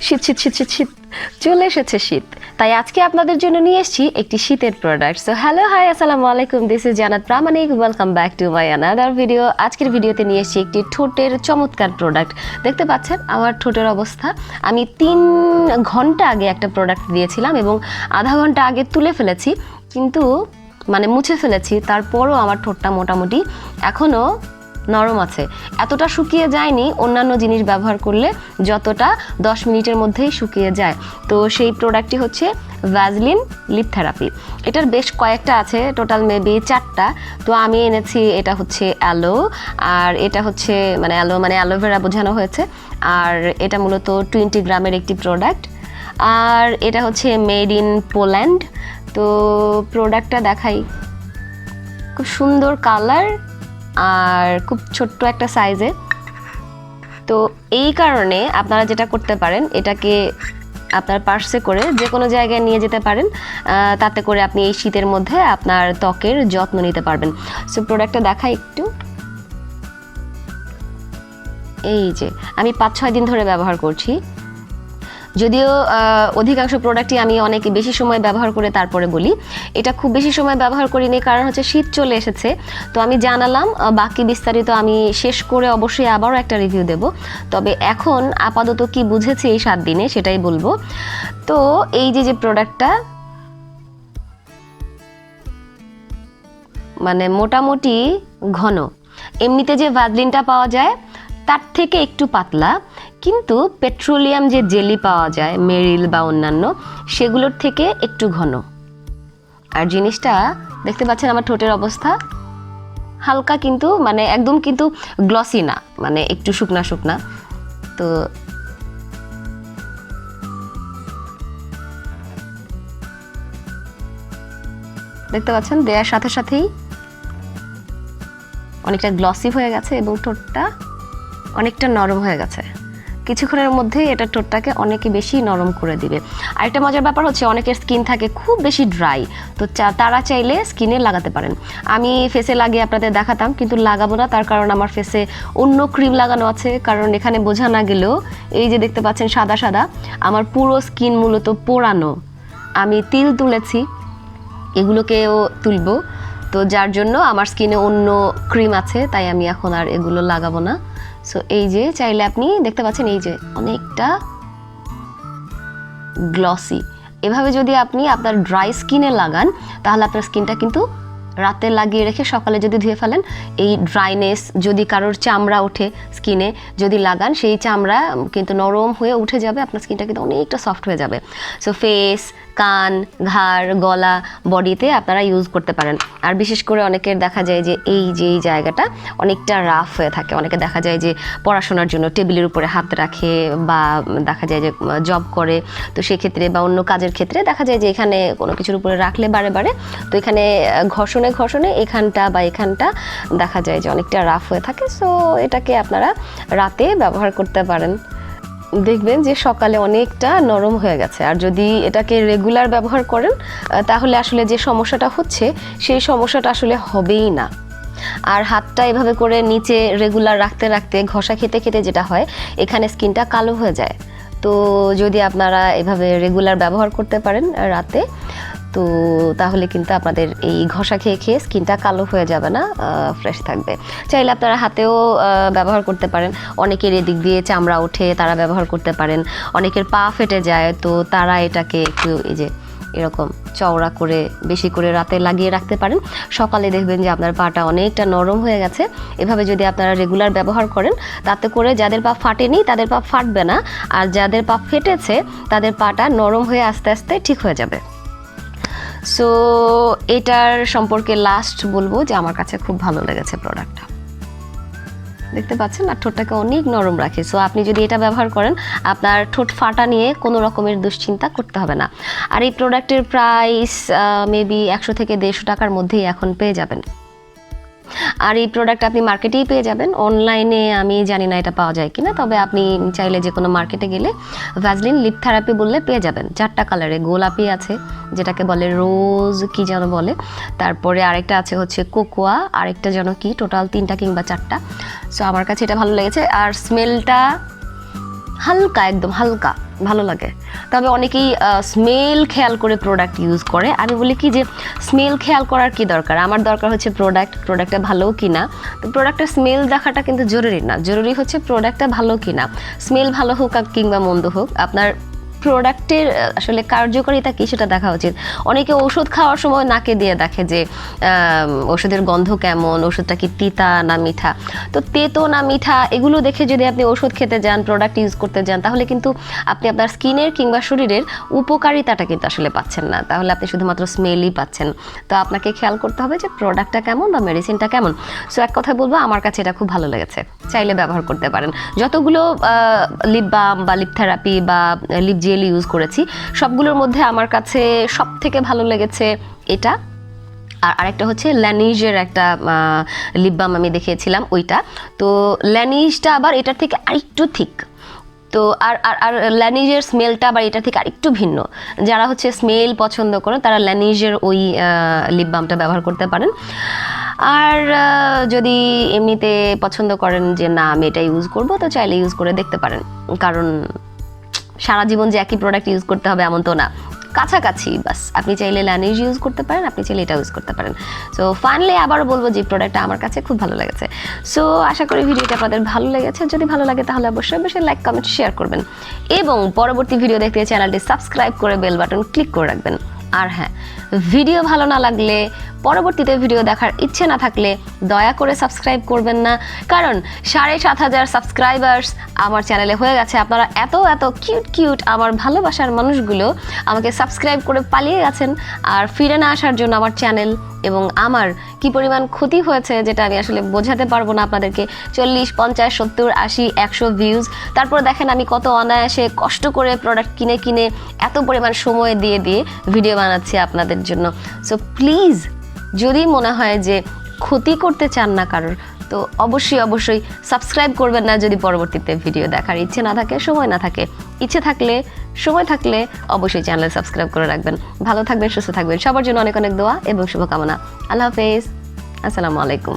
শীত শীত শীত শীত শীত চলে এসেছে শীত, তাই আজকে আপনাদের জন্য নিয়ে এসেছি একটি শীতের প্রোডাক্ট। সো হ্যালো হাই আসসালামু আলাইকুম, দিস ইজ জannatpramanik, welcome back to my another video. আজকের ভিডিওতে নিয়ে এসেছি একটি ঠোঁটের চমৎকার প্রোডাক্ট। দেখতে পাচ্ছেন আমার ঠোঁটের অবস্থা। আমি 3 ঘন্টা আগে একটা প্রোডাক্ট দিয়েছিলাম এবং আধা ঘন্টা আগে তুলে ফেলেছি, কিন্তু মানে মুছে ফেলেছি, তারপরও আমার ঠোঁটটা মোটামুটি এখনও নরম আছে, এতটা শুকিয়ে যায়নি অন্যান্য জিনিস ব্যবহার করলে যতটা 10 মিনিটের মধ্যেই শুকিয়ে যায়। তো সেই প্রোডাক্টটি হচ্ছে ভ্যাসলিন লিপ থেরাপি। এটার বেশ কয়েকটা আছে, টোটাল মেবি 4টা। তো আমি এনেছি এটা হচ্ছে অ্যালো, আর এটা হচ্ছে মানে অ্যালো মানে অ্যালোভেরা বোঝানো হয়েছে, আর এটা মূলত 20 গ্রামের একটি প্রোডাক্ট, আর এটা হচ্ছে মেড ইন পোল্যান্ড। তো প্রোডাক্টটা দেখাই, খুব সুন্দর কালার আর খুব ছোট্ট একটা সাইজে। তো এই কারণে আপনারা যেটা করতে পারেন, এটাকে আপনার পার্সে করে যে কোনো জায়গায় নিয়ে যেতে পারেন, তাতে করে আপনি এই শীতের মধ্যে আপনার ত্বকের যত্ন নিতে পারবেন। সো প্রোডাক্টটা দেখাই একটু। এই যে আমি 5-6 দিন ধরে ব্যবহার করছি, যদিও অধিকাংশ প্রোডাক্টই আমি অনেক বেশি সময় ব্যবহার করে তারপরে বলি। এটা খুব বেশি সময় ব্যবহার করিনি, কারণ হচ্ছে শীত চলে এসেছে। তো আমি জানালাম, বাকি বিস্তারিত আমি শেষ করে অবশ্যই আবারও একটা রিভিউ দেব। তবে এখন আপাতত কি বুঝেছি এই 7 দিনে সেটাই বলবো। তো এই যে প্রোডাক্টটা মানে মোটামুটি ঘন, এমনিতে যে ভ্যাসলিনটা পাওয়া যায় তার থেকে একটু পাতলা, কিন্তু পেট্রোলিয়াম যে জেলি পাওয়া যায় মেরিল বা অন্যান্য সেগুলোর থেকে একটু ঘন। আর জিনিসটা দেখতে পাচ্ছেন আমার ঠোঁটের অবস্থা, হালকা কিন্তু মানে একদম কিন্তু গ্লসি না, মানে একটু শুকনা শুকনা। তো দেখতে পাচ্ছেন দেওয়ার সাথে সাথেই অনেকটা গ্লসি হয়ে গেছে এবং ঠোঁটটা অনেকটা নরম হয়ে গেছে। কিছুক্ষণের মধ্যে এটা ঠোঁটটাকে অনেক বেশি নরম করে দিবে। আরেকটা মজার ব্যাপার হচ্ছে, অনেকের স্কিন থাকে খুব বেশি ড্রাই, তো তারা চাইলে স্কিনে লাগাতে পারেন। আমি ফেসে লাগিয়ে আপনাদের দেখাতাম, কিন্তু লাগাবো না, তার কারণ আমার ফেসে অন্য ক্রিম লাগানো আছে। কারণ এখানে বোঝা না গেলেও এই যে দেখতে পাচ্ছেন সাদা সাদা, আমার পুরো স্কিন মূলত পোড়ানো। আমি তিল তুলেছি, এগুলোকেও তুলবো, তো যার জন্য আমার স্কিনে অন্য ক্রিম আছে, তাই আমি এখন আর এগুলো লাগাবো না। সো এই যে চাইলে আপনি দেখতে পাচ্ছেন এই যে অনেকটা গ্লসি। এভাবে যদি আপনি আপনার ড্রাই স্কিনে লাগান, তাহলে আপনার স্কিনটা কিন্তু রাতে লাগিয়ে রেখে সকালে যদি ধুয়ে ফেলেন, এই ড্রাইনেস যদি কারোর চামড়া ওঠে স্কিনে যদি লাগান, সেই চামড়া কিন্তু নরম হয়ে উঠে যাবে, আপনার স্কিনটা কিন্তু অনেকটা সফট হয়ে যাবে। সো ফেস, কান, ঘাড়, গলা, বডিতে আপনারা ইউজ করতে পারেন। আর বিশেষ করে অনেকের দেখা যায় যে এই জায়গাটা অনেকটা রাফ হয়ে থাকে। অনেকে দেখা যায় যে পড়াশোনার জন্য টেবিলের উপরে হাত রাখে, বা দেখা যায় যে জব করে, তো সেক্ষেত্রে বা অন্য কাজের ক্ষেত্রে দেখা যায় যে এখানে কোনো কিছুর উপরে রাখলে বারে বারে, তো এখানে ঘর্ষণে এখানটা বা এখানটা দেখা যায় যে অনেকটা রাফ হয়ে থাকে। সো এটাকে আপনারা রাতে ব্যবহার করতে পারেন, দেখবেন যে সকালে অনেকটা নরম হয়ে গেছে। আর যদি এটাকে রেগুলার ব্যবহার করেন, তাহলে আসলে যে সমস্যাটা হচ্ছে সেই সমস্যাটা আসলে হবেই না। আর হাতটা এভাবে করে নিচে রেগুলার রাখতে রাখতে ঘষা খেতে খেতে যেটা হয়, এখানে স্কিনটা কালো হয়ে যায়। তো যদি আপনারা এভাবে রেগুলার ব্যবহার করতে পারেন রাতে, তো তাহলে কিন্তু আপনাদের এই ঘষা খেয়ে খেয়ে স্কিনটা কালো হয়ে যাবে না, ফ্রেশ থাকবে। চাইলে আপনারা হাতেও ব্যবহার করতে পারেন। অনেকের এদিক দিয়ে চামড়া ওঠে, তারা ব্যবহার করতে পারেন। অনেকের পা ফেটে যায়, তো তারা এটাকে একটু এই যে এরকম চওড়া করে বেশি করে রাতে লাগিয়ে রাখতে পারেন। সকালে দেখবেন যে আপনার পাটা অনেকটা নরম হয়ে গেছে। এভাবে যদি আপনারা রেগুলার ব্যবহার করেন, তাতে করে যাদের পা ফাটেনি তাদের পা ফাটবে না, আর যাদের পা ফেটেছে তাদের পাটা নরম হয়ে আস্তে আস্তে ঠিক হয়ে যাবে। সো এটার সম্পর্কে লাস্ট বলবো যে আমার কাছে খুব ভালো লেগেছে প্রোডাক্টটা। দেখতে পাচ্ছেন আর ঠোঁটটাকে অনেক নরম রাখে। সো আপনি যদি এটা ব্যবহার করেন, আপনার ঠোঁট ফাটা নিয়ে কোনো রকমের দুশ্চিন্তা করতে হবে না। আর এই প্রোডাক্টের প্রাইস মেবি 100 থেকে 150 টাকার মধ্যেই এখন পেয়ে যাবেন। আর এই প্রোডাক্ট আপনি মার্কেটেই পেয়ে যাবেন, অনলাইনে আমি জানি না এটা পাওয়া যায় কিনা, তবে আপনি চাইলে যে কোনো মার্কেটে গেলে ভ্যাসলিন লিপ থেরাপি বললে পেয়ে যাবেন। 4টা কালারে, গোলাপি আছে যেটাকে বলে রোজ কি যেন বলে, তারপরে আরেকটা আছে হচ্ছে কোকোয়া, আরেকটা যেন কি, টোটাল 3টা কিংবা 4টা। সো আমার কাছে এটা ভালো লেগেছে। আর স্মেলটা হালকা, একদম হালকা, ভালো লাগে। তবে অনেকেই স্মেল খেয়াল করে প্রোডাক্ট ইউজ করে। আমি বলি কি যে স্মেল খেয়াল করার কি দরকার, আমার দরকার হচ্ছে প্রোডাক্টটা ভালো কিনা। তো প্রোডাক্টের স্মেল দেখাটা কিন্তু জরুরি না, জরুরি হচ্ছে প্রোডাক্টটা ভালো কিনা। স্মেল ভালো হোক কিংবা মন্দ হোক, আপনার প্রোডাক্টের আসলে কার্যকারিতা কী সেটা দেখা উচিত। অনেকে ওষুধ খাওয়ার সময় নাকে দিয়ে দেখে যে ওষুধের গন্ধ কেমন, ওষুধটা কি তিতা না মিঠা। তো তেতো না মিঠা এগুলো দেখে যদি আপনি ওষুধ খেতে যান, প্রোডাক্ট ইউজ করতে যান, তাহলে কিন্তু আপনি আপনার স্কিনের কিংবা শরীরের উপকারিতাটা কিন্তু আসলে পাচ্ছেন না, তাহলে আপনি শুধুমাত্র স্মেলই পাচ্ছেন। তো আপনাকে খেয়াল করতে হবে যে প্রোডাক্টটা কেমন বা মেডিসিনটা কেমন। সো এক কথা বলবো, আমার কাছে এটা খুব ভালো লেগেছে, চাইলে ব্যবহার করতে পারেন। যতগুলো লিপ বাম বা লিপ থেরাপি বা লিপ জেল ইউজ করেছি, সবগুলোর মধ্যে আমার কাছে সব থেকে ভালো লেগেছে এটা। আর আরেকটা হচ্ছে ল্যানিজের একটা লিপ বাম আমি দেখিয়েছিলাম, ওইটা। তো ল্যানিজটা আবার এটার থেকে আরেকটু থিক। তো আর আর আর ল্যানিজের স্মেলটা আবার এটা থেকে আরেকটু ভিন্ন। যারা হচ্ছে স্মেল পছন্দ করেন তারা ল্যানিজের ওই লিপ বামটা ব্যবহার করতে পারেন। আর যদি এমনিতে পছন্দ করেন যে না আমি এটা ইউজ করবো, তো চাইলে ইউজ করে দেখতে পারেন। কারণ সারা জীবন যে একই প্রোডাক্ট ইউজ করতে হবে এমন তো না, কাছাকাছি বাস। আপনি চাইলে ল্যানিজ ইউজ করতে পারেন, আপনি চাইলে এটা ইউজ করতে পারেন। সো ফাইনালি আবারও বলবো যে প্রোডাক্টটা আমার কাছে খুব ভালো লেগেছে। সো আশা করি ভিডিওটা আপনাদের ভালো লেগেছে। যদি ভালো লাগে তাহলে অবশ্যই অবশ্যই লাইক, কমেন্ট, শেয়ার করবেন এবং পরবর্তী ভিডিও দেখতে চ্যানেলটি সাবস্ক্রাইব করে বেল বাটন ক্লিক করে রাখবেন। আর হ্যাঁ, ভিডিও ভালো না লাগলে, পরবর্তীতে ভিডিও দেখার ইচ্ছে না থাকলে দয়া করে সাবস্ক্রাইব করবেন না, কারণ 7,500 সাবস্ক্রাইবার্স আমার চ্যানেলে হয়ে গেছে। আপনারা এত এত কিউট আমার ভালোবাসার মানুষগুলো আমাকে সাবস্ক্রাইব করে পালিয়ে গেছেন, আর ফিরে না আসার জন্য আমার চ্যানেল এবং আমার কি পরিমাণ ক্ষতি হয়েছে যেটা আমি আসলে বোঝাতে পারবো না আপনাদেরকে। 40, 50, 70, 80, 100 ভিউজ, তারপর দেখেন আমি কত অনায়াসে কষ্ট করে প্রোডাক্ট কিনে কিনে এত পরিমাণ সময় দিয়ে দিয়ে ভিডিও বানাচ্ছি আপনাদের জন্য। সো প্লিজ, যদি মনে হয় যে ক্ষতি করতে চান না কারোর, তো অবশ্যই অবশ্যই সাবস্ক্রাইব করবেন না যদি পরবর্তীতে ভিডিও দেখার ইচ্ছে না থাকে, সময় না থাকে। ইচ্ছে থাকলে, সময় থাকলে অবশ্যই চ্যানেল সাবস্ক্রাইব করে রাখবেন। ভালো থাকবেন, সুস্থ থাকবেন, সবার জন্য অনেক অনেক দোয়া এবং শুভকামনা। আল্লাহ হাফেজ, আসসালামু আলাইকুম।